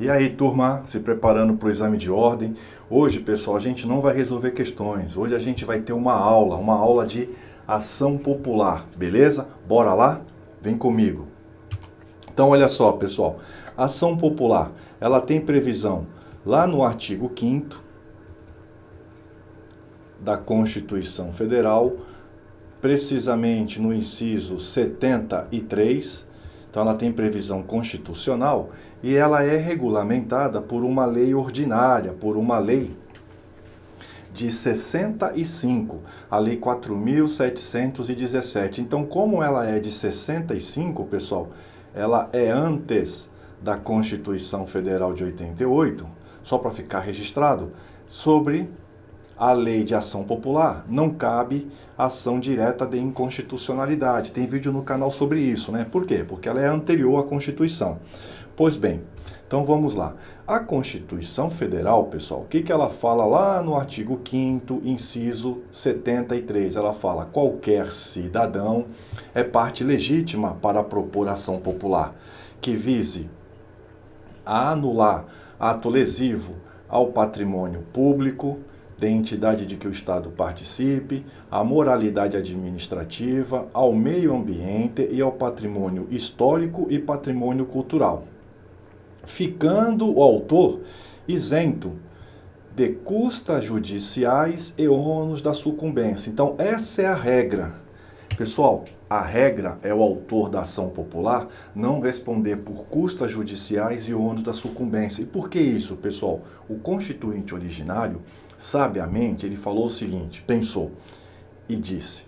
E aí, turma, se preparando para o exame de ordem. Hoje, pessoal, a gente não vai resolver questões. Hoje a gente vai ter uma aula de ação popular, beleza? Bora lá? Vem comigo. Então, olha só, pessoal. Ação popular, ela tem previsão lá no artigo 5º da Constituição Federal, precisamente no inciso 73. Então, ela tem previsão constitucional e ela é regulamentada por uma lei ordinária, por uma lei de 65, a Lei 4.717. Então, como ela é de 65, pessoal, ela é antes da Constituição Federal de 88, só para ficar registrado, sobre a lei de ação popular, não cabe ação direta de inconstitucionalidade. Tem vídeo no canal sobre isso, né? Por quê? Porque ela é anterior à Constituição. Pois bem, então vamos lá. A Constituição Federal, pessoal, o que ela fala lá no artigo 5º, inciso 73? Ela fala: qualquer cidadão é parte legítima para propor ação popular que vise a anular ato lesivo ao patrimônio público, da entidade de que o Estado participe, à moralidade administrativa, ao meio ambiente e ao patrimônio histórico e patrimônio cultural, ficando o autor isento de custas judiciais e ônus da sucumbência. Então, essa é a regra. Pessoal, a regra é o autor da ação popular não responder por custas judiciais e ônus da sucumbência. E por que isso, pessoal? O constituinte originário, sabiamente, ele falou o seguinte, pensou e disse: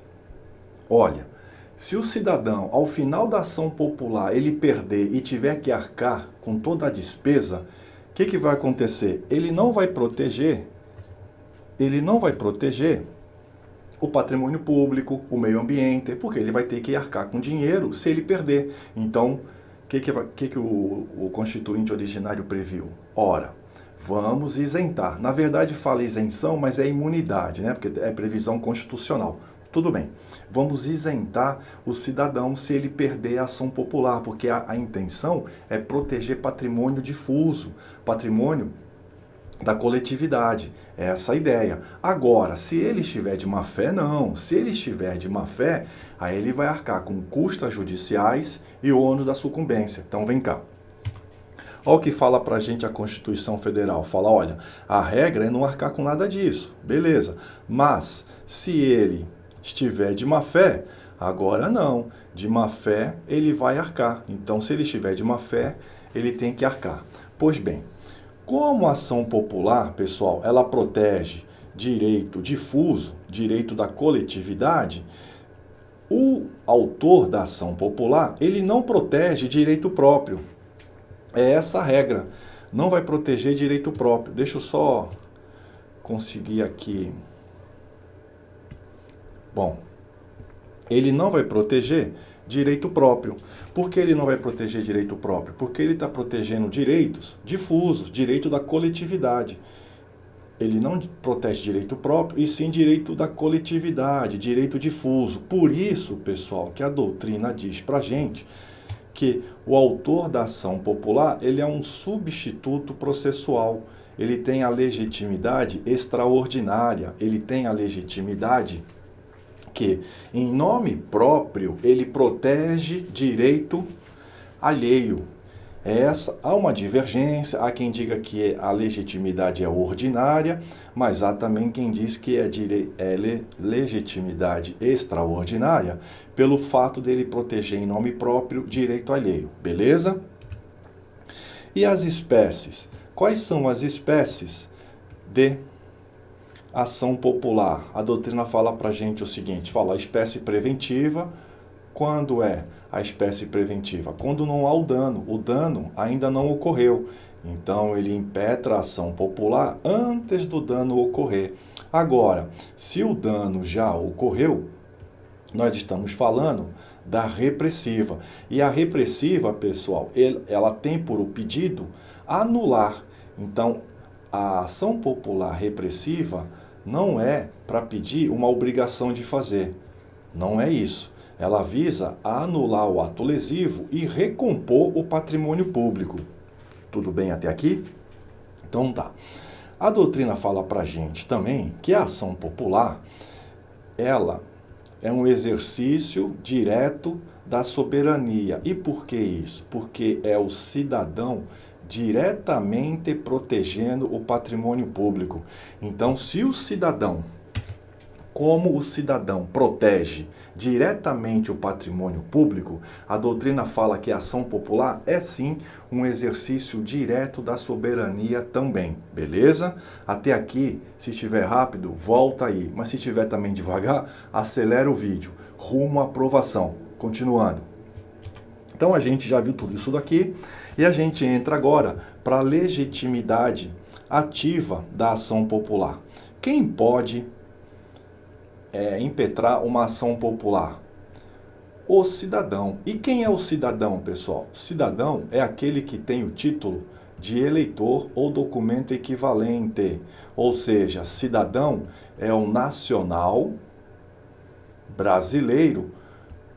olha, se o cidadão, ao final da ação popular, ele perder e tiver que arcar com toda a despesa, o que vai acontecer? Ele não vai proteger o patrimônio público, o meio ambiente, porque ele vai ter que arcar com dinheiro se ele perder. Então, o que o constituinte originário previu? Ora, vamos isentar. Na verdade, fala isenção, mas é imunidade, né? Porque é previsão constitucional. Tudo bem. Vamos isentar o cidadão se ele perder a ação popular, porque a intenção é proteger patrimônio difuso, patrimônio da coletividade. É essa a ideia. Agora, se ele estiver de má fé, não. Se ele estiver de má fé, aí ele vai arcar com custas judiciais e ônus da sucumbência. Então, vem cá. Olha o que fala pra gente a Constituição Federal. Fala, olha, a regra é não arcar com nada disso. Beleza. Mas, se ele estiver de má fé, agora não. De má fé, ele vai arcar. Então, se ele estiver de má fé, ele tem que arcar. Pois bem, como a ação popular, pessoal, ela protege direito difuso, direito da coletividade, o autor da ação popular, ele não protege direito próprio. É essa a regra. Não vai proteger direito próprio. Deixa eu só conseguir aqui. Bom, ele não vai proteger direito próprio. Por que ele não vai proteger direito próprio? Porque ele está protegendo direitos difusos, direito da coletividade. Ele não protege direito próprio, e sim direito da coletividade, direito difuso. Por isso, pessoal, que a doutrina diz para a gente que o autor da ação popular, ele é um substituto processual. Ele tem a legitimidade extraordinária, ele tem a legitimidade que, em nome próprio, ele protege direito alheio. Há uma divergência, há quem diga que a legitimidade é ordinária, mas há também quem diz que é legitimidade extraordinária pelo fato dele proteger em nome próprio direito alheio, beleza? E as espécies? Quais são as espécies de ação popular? A doutrina fala pra gente o seguinte, fala a espécie preventiva. Quando é a espécie preventiva? Quando não há o dano ainda não ocorreu. Então, ele impetra a ação popular antes do dano ocorrer. Agora, se o dano já ocorreu, nós estamos falando da repressiva. E a repressiva, pessoal, ela tem por pedido anular. Então, a ação popular repressiva não é para pedir uma obrigação de fazer. Não é isso. Ela visa anular o ato lesivo e recompor o patrimônio público. Tudo bem até aqui? Então tá. A doutrina fala pra gente também que a ação popular, ela é um exercício direto da soberania. E por que isso? Porque é o cidadão diretamente protegendo o patrimônio público. Então, se o cidadão, como o cidadão protege diretamente o patrimônio público, a doutrina fala que a ação popular é sim um exercício direto da soberania também, beleza? Até aqui, se estiver rápido, volta aí, mas se estiver também devagar, acelera o vídeo, rumo à aprovação. Continuando. Então a gente já viu tudo isso daqui e a gente entra agora para a legitimidade ativa da ação popular. Quem pode impetrar uma ação popular? O cidadão. E quem é o cidadão, pessoal? Cidadão é aquele que tem o título de eleitor ou documento equivalente. Ou seja, cidadão é o nacional brasileiro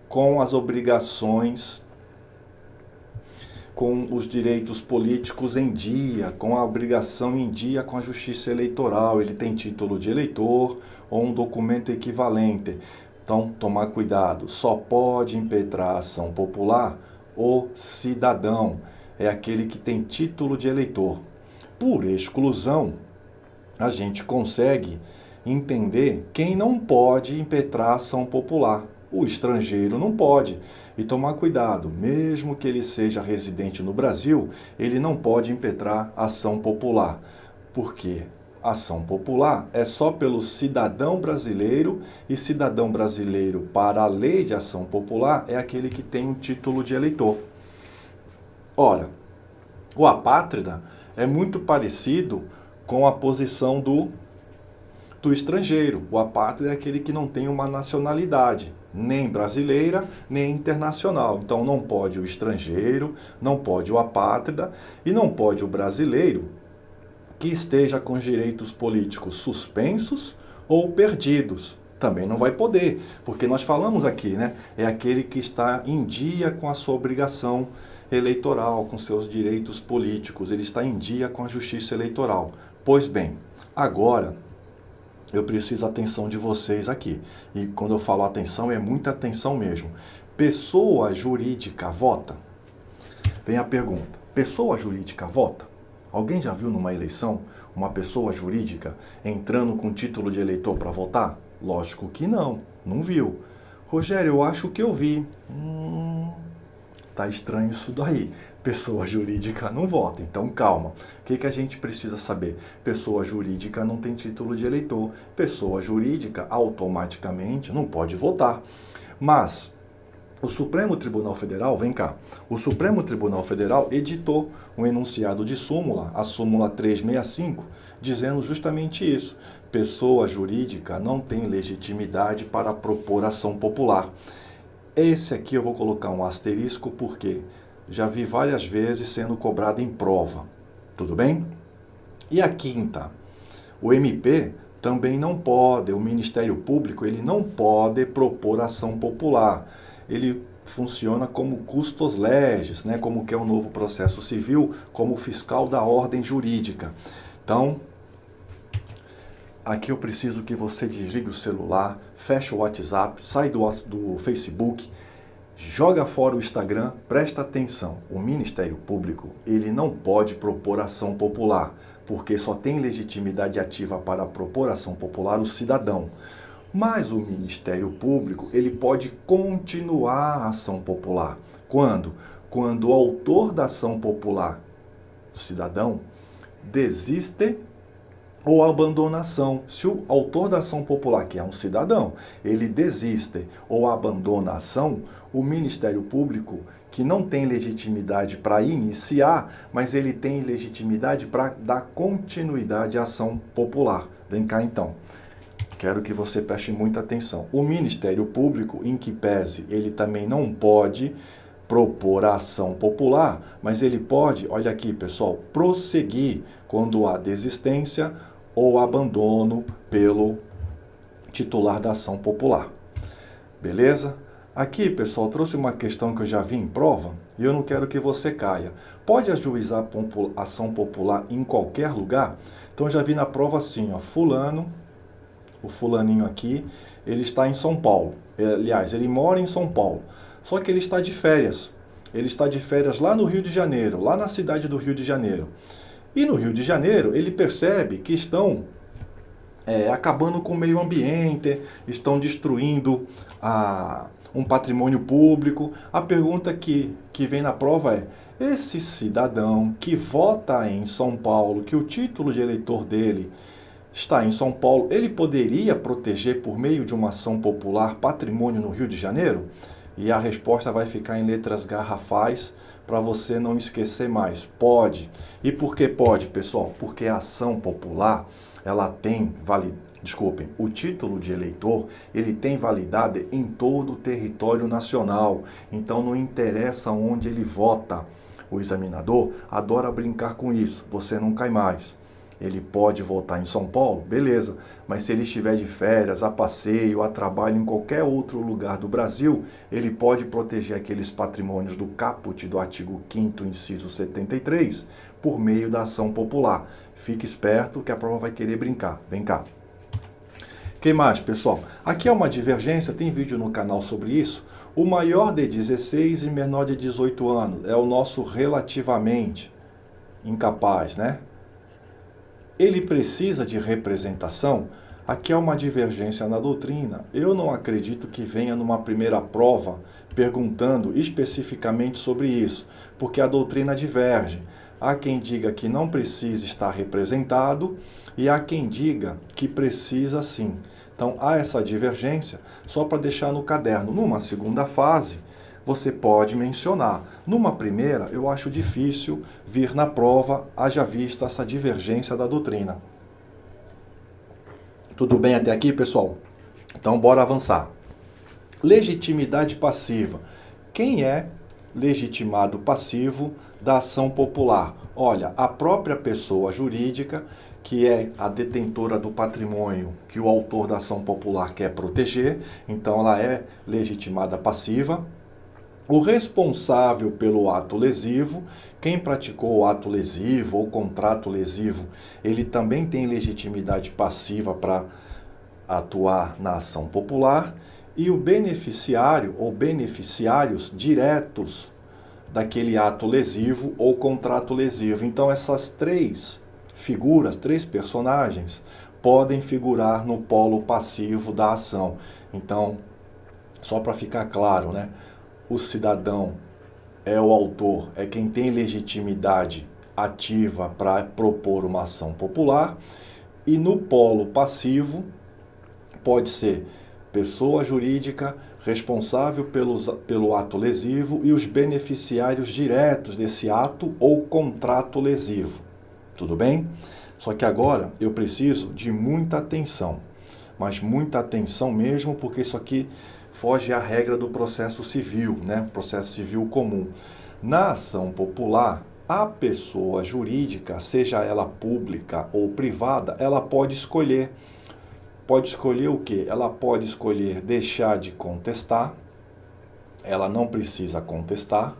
com as obrigações, com os direitos políticos em dia, com a obrigação em dia com a justiça eleitoral. Ele tem título de eleitor ou um documento equivalente. Então, tomar cuidado. Só pode impetrar a ação popular o cidadão. É aquele que tem título de eleitor. Por exclusão, a gente consegue entender quem não pode impetrar a ação popular. O estrangeiro não pode. E tomar cuidado, mesmo que ele seja residente no Brasil, ele não pode impetrar ação popular. Por quê? Ação popular é só pelo cidadão brasileiro, e cidadão brasileiro, para a lei de ação popular, é aquele que tem um título de eleitor. Ora, o apátrida é muito parecido com a posição do estrangeiro. O apátrida é aquele que não tem uma nacionalidade, nem brasileira, nem internacional. Então não pode o estrangeiro, não pode o apátrida e não pode o brasileiro que esteja com direitos políticos suspensos ou perdidos. Também não vai poder, porque nós falamos aqui, né? É aquele que está em dia com a sua obrigação eleitoral, com seus direitos políticos. Ele está em dia com a justiça eleitoral. Pois bem, agora eu preciso da atenção de vocês aqui. E quando eu falo atenção, é muita atenção mesmo. Pessoa jurídica vota? Vem a pergunta. Pessoa jurídica vota? Alguém já viu numa eleição uma pessoa jurídica entrando com título de eleitor para votar? Lógico que não, não viu. Rogério, eu acho que eu vi. Tá estranho isso daí. Pessoa jurídica não vota, então calma. O que a gente precisa saber? Pessoa jurídica não tem título de eleitor. Pessoa jurídica automaticamente não pode votar. Mas o Supremo Tribunal Federal, vem cá, o Supremo Tribunal Federal editou um enunciado de súmula, a súmula 365, dizendo justamente isso. Pessoa jurídica não tem legitimidade para propor ação popular. Esse aqui eu vou colocar um asterisco porque já vi várias vezes sendo cobrado em prova. Tudo bem? E a quinta, o MP também não pode, o Ministério Público, ele não pode propor ação popular. Ele funciona como custos legis, né? Como que é o novo processo civil, como fiscal da ordem jurídica. Então, aqui eu preciso que você desligue o celular, feche o WhatsApp, sai do Facebook, joga fora o Instagram, presta atenção. O Ministério Público, ele não pode propor ação popular, porque só tem legitimidade ativa para propor ação popular o cidadão. Mas o Ministério Público, ele pode continuar a ação popular. Quando? Quando o autor da ação popular, o cidadão, desiste ou abandona a ação. Se o autor da ação popular, que é um cidadão, ele desiste ou abandona a ação, o Ministério Público, que não tem legitimidade para iniciar, mas ele tem legitimidade para dar continuidade à ação popular. Vem cá então. Quero que você preste muita atenção. O Ministério Público, em que pese, ele também não pode propor a ação popular, mas ele pode, olha aqui pessoal, prosseguir quando há desistência ou abandono pelo titular da ação popular. Beleza? Aqui, pessoal, trouxe uma questão que eu já vi em prova. e eu não quero que você caia. Pode ajuizar ação popular em qualquer lugar? Então, eu já vi na prova assim, ó, fulano, o fulaninho aqui, ele está em São Paulo. Aliás, ele mora em São Paulo. Só que ele está de férias. Ele está de férias lá no Rio de Janeiro, lá na cidade do Rio de Janeiro. E no Rio de Janeiro, ele percebe que estão acabando com o meio ambiente, estão destruindo um patrimônio público. A pergunta que vem na prova é: esse cidadão que vota em São Paulo, que o título de eleitor dele está em São Paulo, ele poderia proteger por meio de uma ação popular patrimônio no Rio de Janeiro? E a resposta vai ficar em letras garrafais para você não esquecer mais. Pode. E por que pode, pessoal? Porque a ação popular, ela tem o título de eleitor, ele tem validade em todo o território nacional. Então não interessa onde ele vota. O examinador adora brincar com isso. Você não cai mais. Ele pode votar em São Paulo? Beleza. Mas se ele estiver de férias, a passeio, a trabalho em qualquer outro lugar do Brasil, ele pode proteger aqueles patrimônios do caput do artigo 5º, inciso 73, por meio da ação popular. Fique esperto que a prova vai querer brincar. Vem cá. Que mais, pessoal? Aqui é uma divergência, tem vídeo no canal sobre isso. O maior de 16 e menor de 18 anos é o nosso relativamente incapaz, né? Ele precisa de representação? Aqui é uma divergência na doutrina. Eu não acredito que venha numa primeira prova perguntando especificamente sobre isso, porque a doutrina diverge. Há quem diga que não precisa estar representado e há quem diga que precisa sim. Então, há essa divergência só para deixar no caderno. Numa segunda fase, você pode mencionar. Numa primeira, eu acho difícil vir na prova, haja vista essa divergência da doutrina. Tudo bem até aqui, pessoal? Então, bora avançar. Legitimidade passiva. Quem é legitimado passivo da ação popular? Olha, a própria pessoa jurídica, que é a detentora do patrimônio que o autor da ação popular quer proteger, então ela é legitimada passiva. O responsável pelo ato lesivo, quem praticou o ato lesivo ou contrato lesivo, ele também tem legitimidade passiva para atuar na ação popular. E o beneficiário ou beneficiários diretos daquele ato lesivo ou contrato lesivo. Então essas três figuras, três personagens, podem figurar no polo passivo da ação. Então, só para ficar claro, né? O cidadão é o autor, é quem tem legitimidade ativa para propor uma ação popular. E no polo passivo, pode ser pessoa jurídica responsável pelo ato lesivo e os beneficiários diretos desse ato ou contrato lesivo. Tudo bem? Só que agora eu preciso de muita atenção, mas muita atenção mesmo, porque isso aqui foge à regra do processo civil, né? Processo civil comum. Na ação popular, a pessoa jurídica, seja ela pública ou privada, ela pode escolher. Pode escolher o quê? Ela pode escolher deixar de contestar, ela não precisa contestar,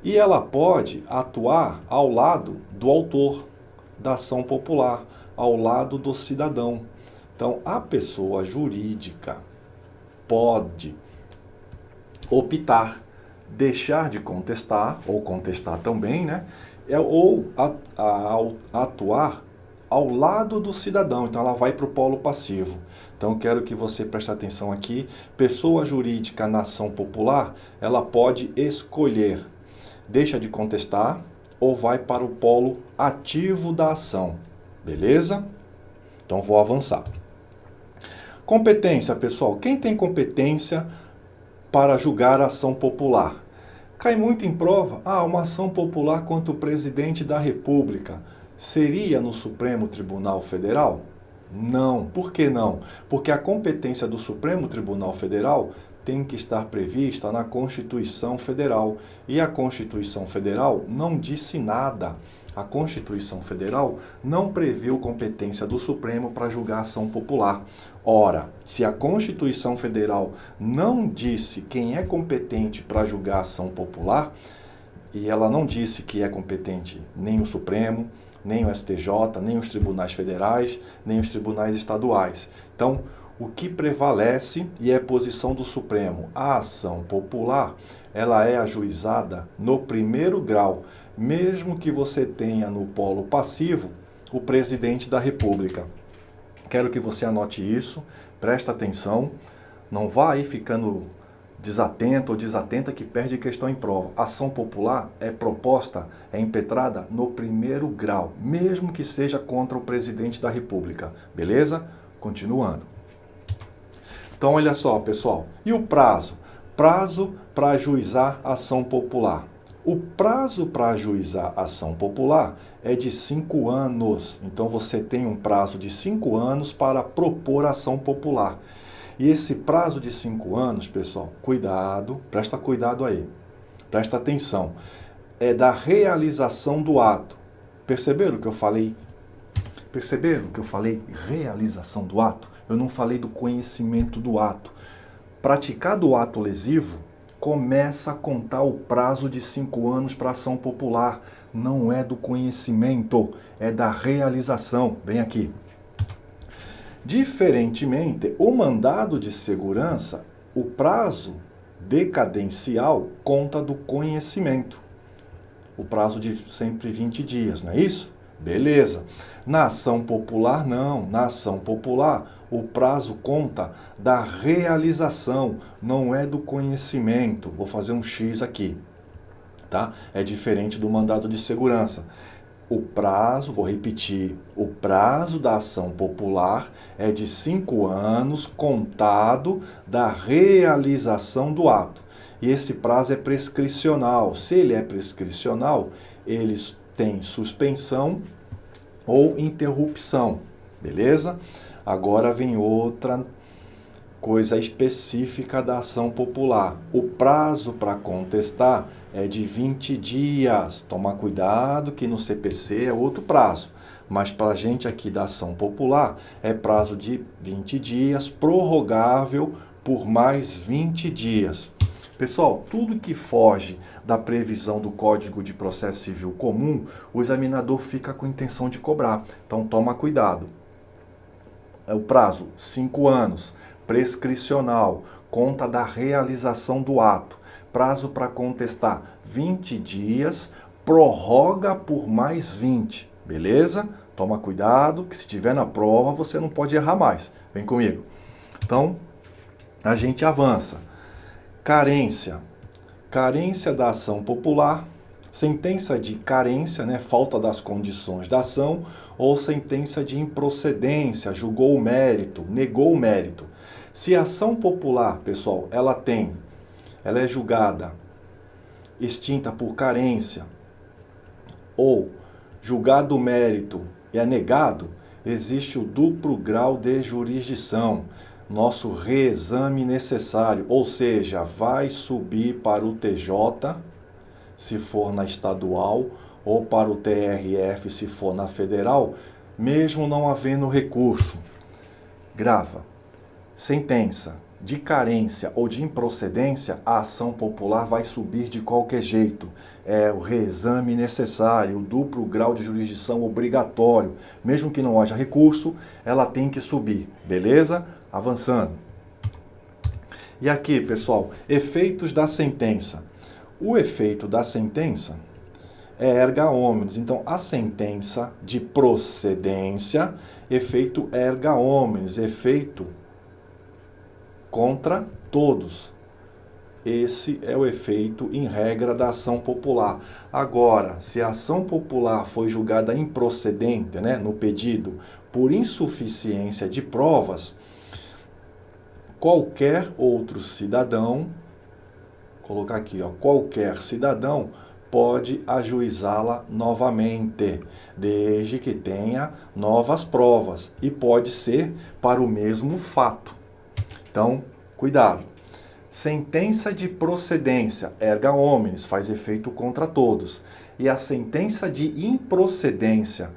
e ela pode atuar ao lado do autor da ação popular, ao lado do cidadão. Então, a pessoa jurídica pode optar, deixar de contestar, ou contestar também, né? Ou atuar ao lado do cidadão. Então, ela vai para o polo passivo. Então, eu quero que você preste atenção aqui. Pessoa jurídica na ação popular, ela pode escolher, deixa de contestar ou vai para o polo ativo da ação. Beleza? Então, vou avançar. Competência, pessoal. Quem tem competência para julgar a ação popular? Cai muito em prova. Uma ação popular contra o presidente da República seria no Supremo Tribunal Federal? Não. Por que não? Porque a competência do Supremo Tribunal Federal tem que estar prevista na Constituição Federal. E a Constituição Federal não disse nada. A Constituição Federal não previu competência do Supremo para julgar ação popular. Ora, se a Constituição Federal não disse quem é competente para julgar ação popular, e ela não disse que é competente nem o Supremo, nem o STJ, nem os tribunais federais, nem os tribunais estaduais. Então, o que prevalece e é posição do Supremo, a ação popular, ela é ajuizada no primeiro grau, mesmo que você tenha no polo passivo o presidente da República. Quero que você anote isso, presta atenção, não vá aí ficando desatento ou desatenta que perde questão em prova. Ação popular é proposta, é impetrada no primeiro grau, mesmo que seja contra o presidente da República. Beleza? Continuando. Então, olha só, pessoal. E o prazo? Prazo para ajuizar ação popular. O prazo para ajuizar ação popular é de 5 anos. Então, você tem um prazo de 5 anos para propor ação popular. E esse prazo de 5 anos, pessoal, cuidado, presta cuidado aí, presta atenção, é da realização do ato. Perceberam o que eu falei? Perceberam que eu falei realização do ato? Eu não falei do conhecimento do ato. Praticado o ato lesivo, começa a contar o prazo de 5 anos para ação popular. Não é do conhecimento, é da realização. Vem aqui. Diferentemente, o mandado de segurança, o prazo decadencial conta do conhecimento. O prazo de sempre 20 dias, não é isso? Beleza. Na ação popular, não. Na ação popular, o prazo conta da realização, não é do conhecimento. Vou fazer um X aqui, tá? É diferente do mandado de segurança. O prazo, vou repetir, o prazo da ação popular é de 5 anos contado da realização do ato. E esse prazo é prescricional. Se ele é prescricional, eles têm suspensão ou interrupção, beleza? Agora vem outra coisa específica da ação popular. O prazo para contestar é de 20 dias. Toma cuidado que no CPC é outro prazo. Mas para a gente aqui da ação popular é prazo de 20 dias, prorrogável por mais 20 dias. Pessoal, tudo que foge da previsão do Código de Processo Civil Comum, o examinador fica com intenção de cobrar. Então toma cuidado. O prazo, 5 anos. Prescricional, conta da realização do ato. Prazo para contestar, 20 dias, prorroga por mais 20. Beleza? Toma cuidado, que se tiver na prova, você não pode errar mais. Vem comigo. Então, a gente avança. Carência. Carência da ação popular. Sentença de carência, né, falta das condições da ação, ou sentença de improcedência, julgou o mérito, negou o mérito. Se a ação popular, pessoal, ela é julgada, extinta por carência, ou julgado o mérito e é negado, existe o duplo grau de jurisdição, nosso reexame necessário, ou seja, vai subir para o TJ, se for na estadual, ou para o TRF, se for na federal, mesmo não havendo recurso. Grava. Sentença de carência ou de improcedência, a ação popular vai subir de qualquer jeito. É o reexame necessário, o duplo grau de jurisdição obrigatório. Mesmo que não haja recurso, ela tem que subir. Beleza? Avançando. E aqui, pessoal, efeitos da sentença. O efeito da sentença é erga omnes. Então, a sentença de procedência, efeito erga omnes, efeito contra todos. Esse é o efeito, em regra, da ação popular. Agora, se a ação popular foi julgada improcedente, né, no pedido, por insuficiência de provas, qualquer outro cidadão, colocar aqui, ó, qualquer cidadão pode ajuizá-la novamente, desde que tenha novas provas, e pode ser para o mesmo fato. Então, cuidado. sentença de procedência, erga omnes, faz efeito contra todos. E a sentença de improcedência,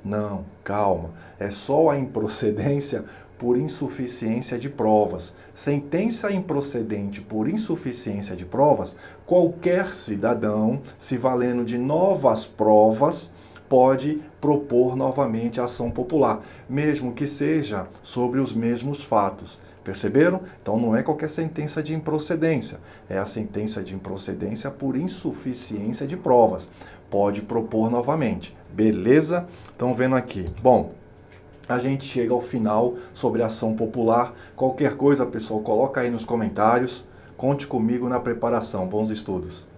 Não, calma. É só a improcedência por insuficiência de provas. Sentença improcedente por insuficiência de provas, qualquer cidadão, se valendo de novas provas, pode propor novamente a ação popular, mesmo que seja sobre os mesmos fatos. Perceberam? Então não é qualquer sentença de improcedência, é a sentença de improcedência por insuficiência de provas. Pode propor novamente. Beleza? Estão vendo aqui. Bom, a gente chega ao final sobre a ação popular. Qualquer coisa, pessoal, coloca aí nos comentários. Conte comigo na preparação. Bons estudos.